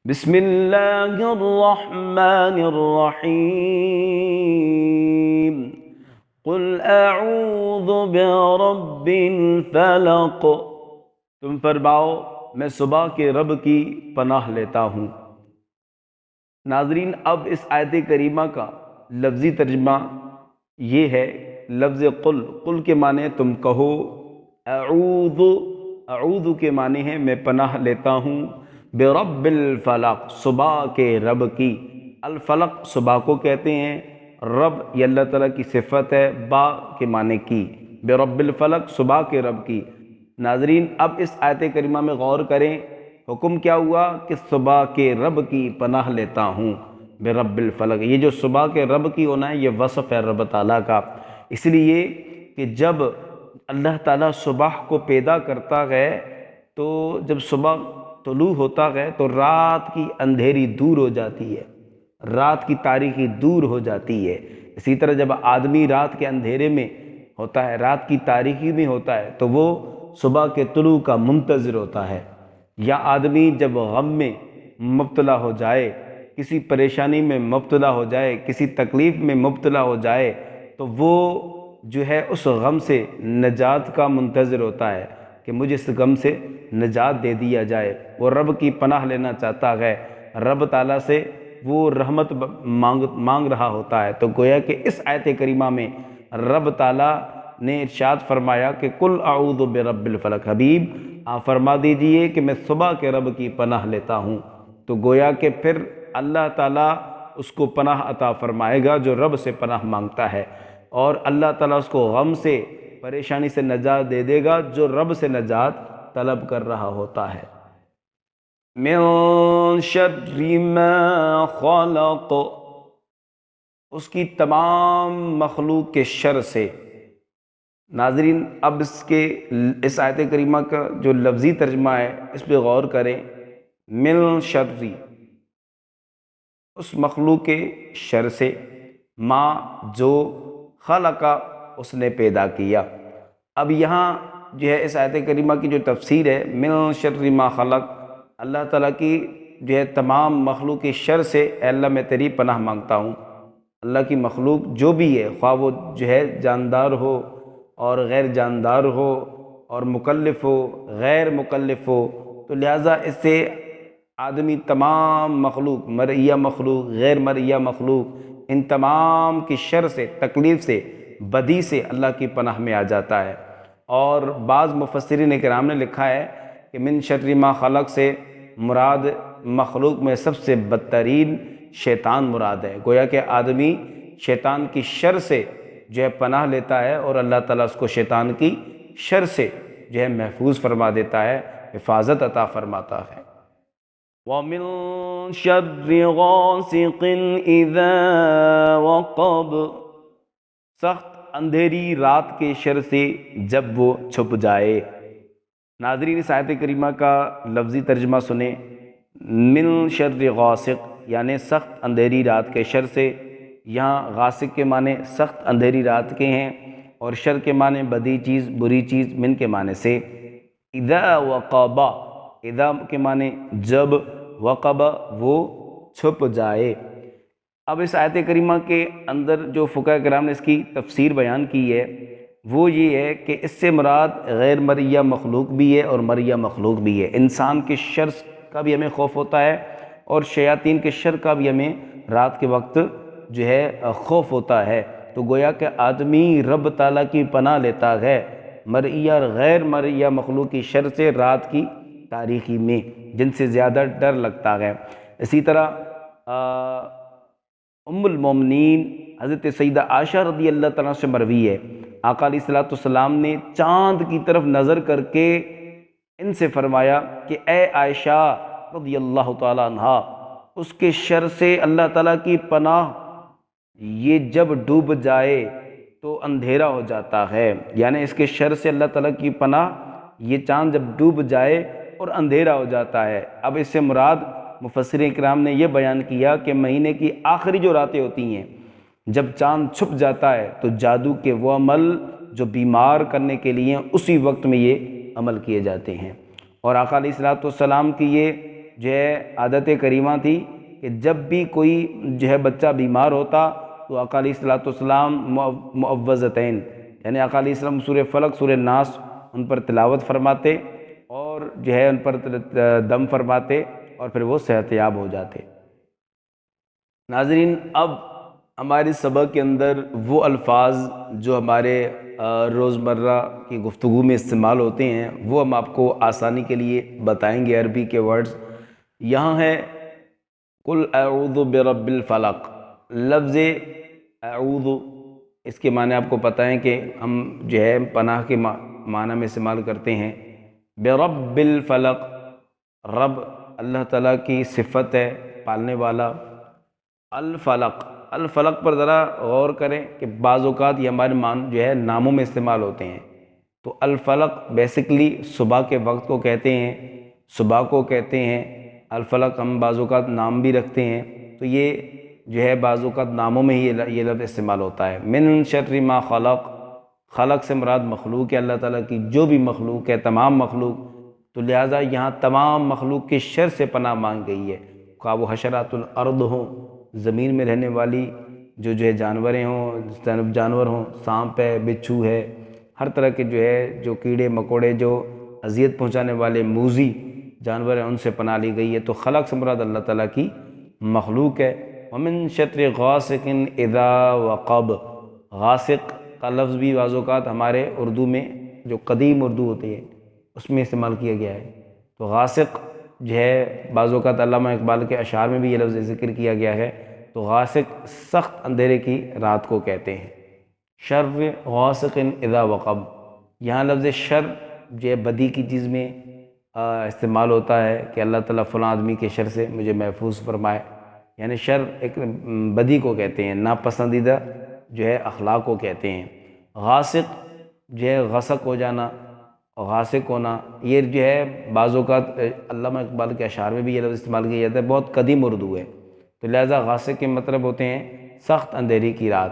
بسم اللہ الرحمن الرحیم قل اعوذ برب الفلق، تم فرماؤ میں صبح کے رب کی پناہ لیتا ہوں۔ ناظرین، اب اس آیت کریمہ کا لفظی ترجمہ یہ ہے، لفظ قل کے معنی تم کہو، اعوذ کے معنی ہے میں پناہ لیتا ہوں، برب الفلق صبح کے رب کی۔ الفلق صبح کو کہتے ہیں، رب یہ اللہ تعالیٰ کی صفت ہے، با کے معنی کی، برب الفلق صبح کے رب کی۔ ناظرین، اب اس آیت کریمہ میں غور کریں، حکم کیا ہوا کہ صبح کے رب کی پناہ لیتا ہوں برب الفلق۔ یہ جو صبح کے رب کی ہونا ہے یہ وصف ہے رب تعالیٰ کا، اس لیے کہ جب اللہ تعالیٰ صبح کو پیدا کرتا ہے تو جب صبح طلوع ہوتا ہے تو رات کی اندھیری دور ہو جاتی ہے، رات کی تاریکی دور ہو جاتی ہے۔ اسی طرح جب آدمی رات کے اندھیرے میں ہوتا ہے، رات کی تاریکی میں ہوتا ہے تو وہ صبح کے طلوع کا منتظر ہوتا ہے۔ یا آدمی جب غم میں مبتلا ہو جائے، کسی پریشانی میں مبتلا ہو جائے، کسی تکلیف میں مبتلا ہو جائے تو وہ جو ہے اس غم سے نجات کا منتظر ہوتا ہے کہ مجھے اس غم سے نجات دے دیا جائے۔ وہ رب کی پناہ لینا چاہتا ہے، رب تعالیٰ سے وہ رحمت مانگ رہا ہوتا ہے۔ تو گویا کہ اس آیت کریمہ میں رب تعالیٰ نے ارشاد فرمایا کہ قل اعوذ برب الفلق، حبیب آپ فرما دیجئے کہ میں صبح کے رب کی پناہ لیتا ہوں۔ تو گویا کہ پھر اللہ تعالیٰ اس کو پناہ عطا فرمائے گا جو رب سے پناہ مانگتا ہے، اور اللہ تعالیٰ اس کو غم سے، پریشانی سے نجات دے دے گا جو رب سے نجات طلب کر رہا ہوتا ہے۔ من شر ما خلق، اس کی تمام مخلوق کے شر سے۔ ناظرین، اب اس آیت کریمہ کا جو لفظی ترجمہ ہے اس پہ غور کریں۔ من شر، اس مخلوق کے شر سے، ما جو، خلق اس نے پیدا کیا۔ اب یہاں جو ہے اس آیت کریمہ کی جو تفسیر ہے، من شر ما خلق، اللہ تعالیٰ کی جو ہے تمام مخلوق کے شر سے اے اللہ میں تیری پناہ مانگتا ہوں۔ اللہ کی مخلوق جو بھی ہے، خواہ وہ جو ہے جاندار ہو اور غیر جاندار ہو، اور مکلف ہو غیر مکلف ہو، تو لہٰذا اس سے آدمی تمام مخلوق، مرئیہ مخلوق غیر مرئیہ مخلوق، ان تمام کی شر سے، تکلیف سے، بدی سے اللہ کی پناہ میں آ جاتا ہے۔ اور بعض مفسرین کرام نے لکھا ہے کہ من شر ما خلق سے مراد مخلوق میں سب سے بدترین شیطان مراد ہے۔ گویا کہ آدمی شیطان کی شر سے جو ہے پناہ لیتا ہے اور اللہ تعالیٰ اس کو شیطان کی شر سے جو ہے محفوظ فرما دیتا ہے، حفاظت عطا فرماتا ہے۔ وَمِن شَرِّ غَاسِقٍ إِذَا وَقَبَ، سخت اندھیری رات کے شر سے جب وہ چھپ جائے۔ ناظرین، اس آیت کریمہ کا لفظی ترجمہ سنیں۔ من شر غاسق یعنی سخت اندھیری رات کے شر سے۔ یہاں غاسق کے معنی سخت اندھیری رات کے ہیں، اور شر کے معنی بدی چیز، بری چیز، من کے معنی سے۔ اذا وقب، اذا کے معنی جب، وقب وہ چھپ جائے۔ اب اس آیت کریمہ کے اندر جو فقہاء کرام نے اس کی تفسیر بیان کی ہے وہ یہ ہے کہ اس سے مراد غیر مرئیہ مخلوق بھی ہے اور مرئیہ مخلوق بھی ہے۔ انسان کے شر کا بھی ہمیں خوف ہوتا ہے اور شیاطین کے شر کا بھی ہمیں رات کے وقت جو ہے خوف ہوتا ہے۔ تو گویا کہ آدمی رب تعالیٰ کی پناہ لیتا ہے مرئیہ اور غیر مرئیہ مخلوق کی شر سے رات کی تاریکی میں، جن سے زیادہ ڈر لگتا ہے۔ اسی طرح ام المومنین حضرت سیدہ عائشہ رضی اللہ تعالیٰ سے مروی ہے، آقا علیہ السلام نے چاند کی طرف نظر کر کے ان سے فرمایا کہ اے عائشہ رضی اللہ تعالیٰ عنہا، اس کے شر سے اللہ تعالیٰ کی پناہ، یہ جب ڈوب جائے تو اندھیرا ہو جاتا ہے۔ یعنی اس کے شر سے اللہ تعالیٰ کی پناہ، یہ چاند جب ڈوب جائے اور اندھیرا ہو جاتا ہے۔ اب اس سے مراد مفسرین کرام نے یہ بیان کیا کہ مہینے کی آخری جو راتیں ہوتی ہیں، جب چاند چھپ جاتا ہے تو جادو کے وہ عمل جو بیمار کرنے کے لیے اسی وقت میں یہ عمل کیے جاتے ہیں۔ اور آقا علیہ السلام کی یہ جو ہے عادت کریمہ تھی کہ جب بھی کوئی جو ہے بچہ بیمار ہوتا تو آقا علیہ الصلوۃ والسلام معوذتین یعنی آقا علیہ السلام سورہ فلق سورہ ناس ان پر تلاوت فرماتے اور جو ہے ان پر دم فرماتے اور پھر وہ صحت یاب ہو جاتے۔ ناظرین، اب ہمارے سبق کے اندر وہ الفاظ جو ہمارے روزمرہ کی گفتگو میں استعمال ہوتے ہیں وہ ہم آپ کو آسانی کے لیے بتائیں گے۔ عربی کے ورڈز یہاں ہے قل اعوذ برب الفلق۔ لفظ اعوذ اس کے معنی آپ کو پتہ ہے کہ ہم جو ہے پناہ کے معنی میں استعمال کرتے ہیں۔ برب الفلق، رب اللہ تعالیٰ کی صفت ہے پالنے والا۔ الفلق، الفلق پر ذرا غور کریں کہ بعض اوقات یہ ہمارے جو ہے ناموں میں استعمال ہوتے ہیں۔ تو الفلق بیسیکلی صبح کے وقت کو کہتے ہیں، صبح کو کہتے ہیں۔ الفلق ہم بعض اوقات نام بھی رکھتے ہیں، تو یہ جو ہے بعض اوقات ناموں میں ہی یہ لفظ استعمال ہوتا ہے۔ من شر ما خلق، خلق سے مراد مخلوق ہے اللہ تعالیٰ کی، جو بھی مخلوق ہے تمام مخلوق، تو لہٰذا یہاں تمام مخلوق کے شر سے پناہ مانگ گئی ہے، خواہ وہ حشرات الارض ہوں، زمین میں رہنے والی جو ہے جانور ہوں، سانپ ہے، بچھو ہے، ہر طرح کے جو ہے جو کیڑے مکوڑے جو اذیت پہنچانے والے موذی جانور ہیں ان سے پناہ لی گئی ہے۔ تو خلق سے مراد اللہ تعالیٰ کی مخلوق ہے۔ ومن شر غاسق اذا وقب، غاسق کا لفظ بھی بعض اوقات ہمارے اردو میں جو قدیم اردو ہوتی ہے اس میں استعمال کیا گیا ہے۔ تو غاسق جو ہے بعض اوقات علامہ اقبال کے اشعار میں بھی یہ لفظ ذکر کیا گیا ہے۔ تو غاسق سخت اندھیرے کی رات کو کہتے ہیں۔ شر غاسق اذا وقب، یہاں لفظ شر جو ہے بدی کی چیز میں استعمال ہوتا ہے کہ اللہ تعالیٰ فلاں آدمی کے شر سے مجھے محفوظ فرمائے، یعنی شر ایک بدی کو کہتے ہیں، ناپسندیدہ جو ہے اخلاق کو کہتے ہیں۔ غاسق جو ہے غسق ہو جانا، غاسق ہونا، یہ جو ہے بعض اوقات علامہ اقبال کے اشعار میں بھی یہ لفظ استعمال کیا جاتا ہے، بہت قدیم اردو ہے۔ تو لہٰذا غاسق کے مطلب ہوتے ہیں سخت اندھیری کی رات۔